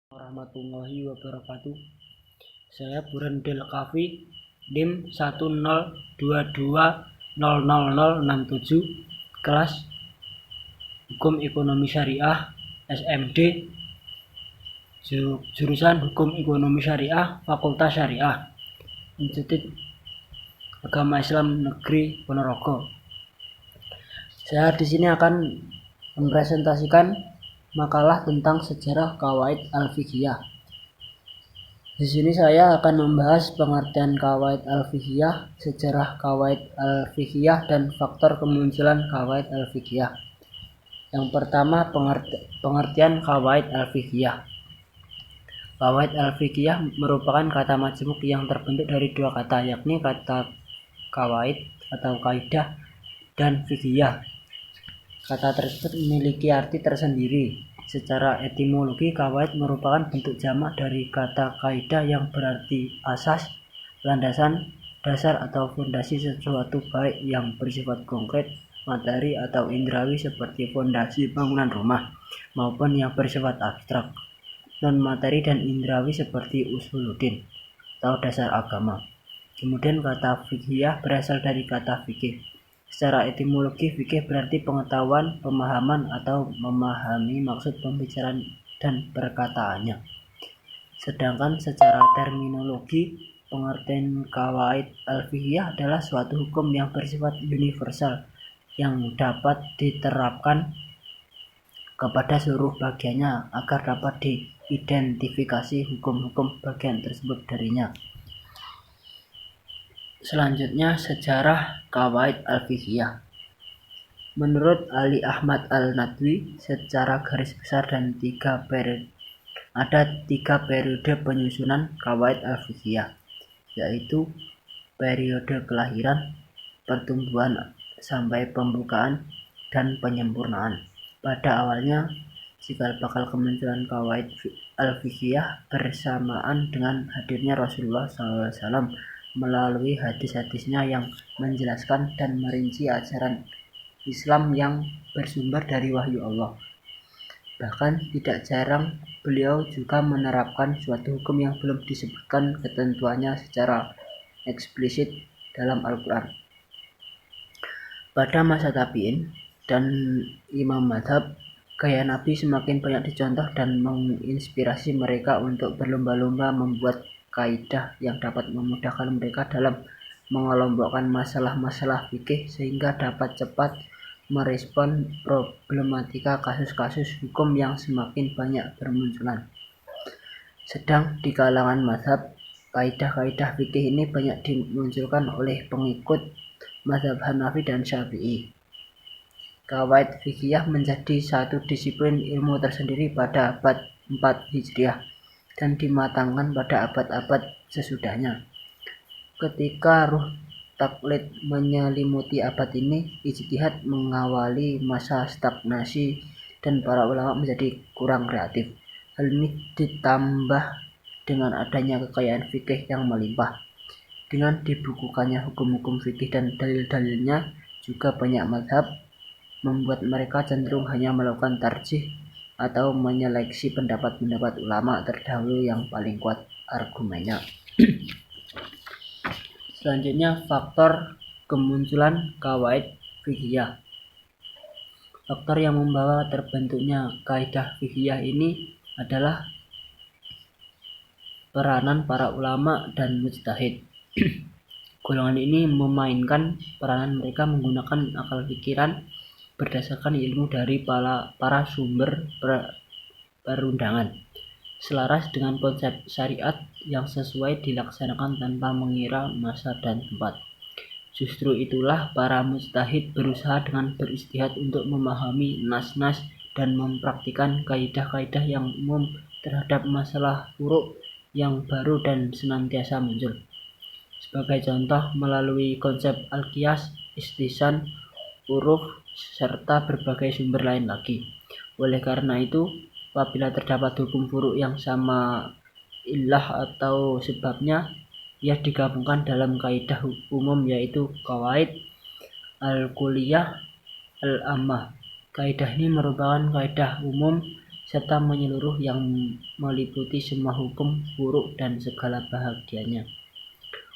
Warahmatullahi wabarakatuh. Saya Burhan Del Kafi, NIM 102200067, kelas Hukum Ekonomi Syariah SMD, jurusan Hukum Ekonomi Syariah, Fakultas Syariah, Institut Agama Islam Negeri Ponorogo. Saya di sini akan mempresentasikan makalah tentang sejarah Qawaid al-Fiqhiyah. Di sini saya akan membahas pengertian Qawaid al-Fiqhiyah, sejarah Qawaid al-Fiqhiyah, dan faktor kemunculan Qawaid al-Fiqhiyah. Yang pertama, pengertian Qawaid al-Fiqhiyah. Qawaid al-Fiqhiyah merupakan kata majmuk yang terbentuk dari dua kata, yakni kata qawaid atau kaidah dan fiqhiyah. Kata tersebut memiliki arti tersendiri. Secara etimologi, qawaid merupakan bentuk jamak dari kata kaidah yang berarti asas, landasan, dasar atau fondasi sesuatu, baik yang bersifat konkret, materi atau indrawi seperti fondasi bangunan rumah, maupun yang bersifat abstrak, non-materi dan indrawi seperti usuluddin atau dasar agama. Kemudian kata fiqhiyah berasal dari kata fikih. Secara etimologi, fikih berarti pengetahuan, pemahaman, atau memahami maksud pembicaraan dan perkataannya. Sedangkan secara terminologi, pengertian Qawaid al-Fiqhiyah adalah suatu hukum yang bersifat universal yang dapat diterapkan kepada seluruh bagiannya agar dapat diidentifikasi hukum-hukum bagian tersebut darinya. Selanjutnya, sejarah Qawaid al-Fiqhiyah. Menurut Ali Ahmad Al-Nadwi, secara garis besar ada tiga periode penyusunan Qawaid al-Fiqhiyah, yaitu periode kelahiran, pertumbuhan sampai pembukaan, dan penyempurnaan. Pada awalnya, cikal bakal kemunculan Qawaid al-Fiqhiyah bersamaan dengan hadirnya Rasulullah SAW melalui hadis-hadisnya yang menjelaskan dan merinci ajaran Islam yang bersumber dari wahyu Allah. Bahkan tidak jarang beliau juga menerapkan suatu hukum yang belum disebutkan ketentuannya secara eksplisit dalam Al-Quran. Pada masa tabi'in dan imam madhab, gaya Nabi semakin banyak dicontoh dan menginspirasi mereka untuk berlomba-lomba membuat kaidah yang dapat memudahkan mereka dalam mengelompokkan masalah-masalah fikih sehingga dapat cepat merespon problematika kasus-kasus hukum yang semakin banyak bermunculan. Sedang di kalangan mazhab, kaidah-kaidah fikih ini banyak dimunculkan oleh pengikut mazhab Hanafi dan Syafi'i. Qawaid Fiqhiyah menjadi satu disiplin ilmu tersendiri pada abad 4 Hijriah dan dimatangkan pada abad-abad sesudahnya. Ketika ruh taklid menyelimuti abad ini, ijtihad mengawali masa stagnasi dan para ulama menjadi kurang kreatif. Hal ini ditambah dengan adanya kekayaan fikih yang melimpah. Dengan dibukukannya hukum-hukum fikih dan dalil-dalilnya, juga banyak mazhab membuat mereka cenderung hanya melakukan tarjih atau menyeleksi pendapat-pendapat ulama terdahulu yang paling kuat argumennya. Selanjutnya, faktor kemunculan Qawaid Fiqhiyah. Faktor yang membawa terbentuknya kaidah fiqhiyah ini adalah peranan para ulama dan mujtahid. Golongan ini memainkan peranan mereka menggunakan akal pikiran berdasarkan ilmu dari para sumber perundangan, selaras dengan konsep syariat yang sesuai dilaksanakan tanpa mengira masa dan tempat. Justru itulah para mujtahid berusaha dengan beristihad untuk memahami nas-nas dan mempraktikkan kaidah-kaidah yang umum terhadap masalah furu' yang baru dan senantiasa muncul. Sebagai contoh, melalui konsep al-qiyas, istisan, uruf, serta berbagai sumber lain lagi. Oleh karena itu, apabila terdapat hukum furu' yang sama illah atau sebabnya, ia digabungkan dalam kaidah umum yaitu qawaid al-kulliyah al-ammah. Kaidah ini merupakan kaidah umum serta menyeluruh yang meliputi semua hukum, buruk, dan segala bahagianya.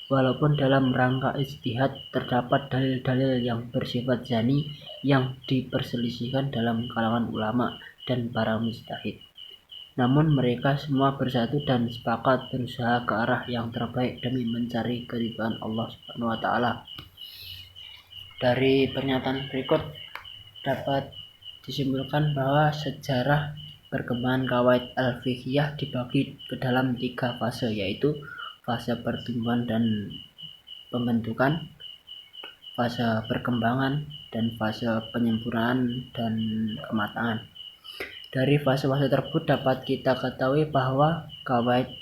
Walaupun dalam rangka ijtihad terdapat dalil-dalil yang bersifat zani yang diperselisihkan dalam kalangan ulama dan para mujtahid. Namun mereka semua bersatu dan sepakat berusaha ke arah yang terbaik demi mencari keridhaan Allah Subhanahu wa taala. Dari pernyataan berikut dapat disimpulkan bahwa sejarah perkembangan kawaid al-fiqhiyah dibagi ke dalam 3 fase, yaitu fase pertumbuhan dan pembentukan, fase perkembangan, dan fase penyempurnaan dan kematangan. Dari fase-fase tersebut dapat kita ketahui bahwa kawaid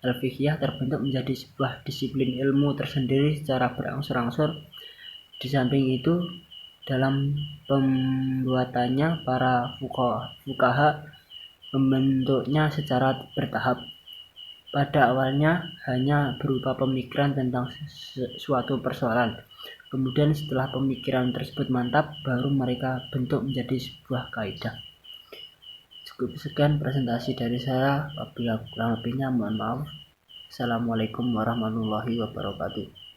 al-fiqhiyah terbentuk menjadi sebuah disiplin ilmu tersendiri secara berangsur-angsur. Di samping itu, dalam pembuatannya para fuqaha membentuknya secara bertahap. Pada awalnya hanya berupa pemikiran tentang suatu persoalan. Kemudian setelah pemikiran tersebut mantap, baru mereka bentuk menjadi sebuah kaidah. Cukup sekian presentasi dari saya. Apabila kurang lebihnya mohon maaf. Assalamualaikum warahmatullahi wabarakatuh.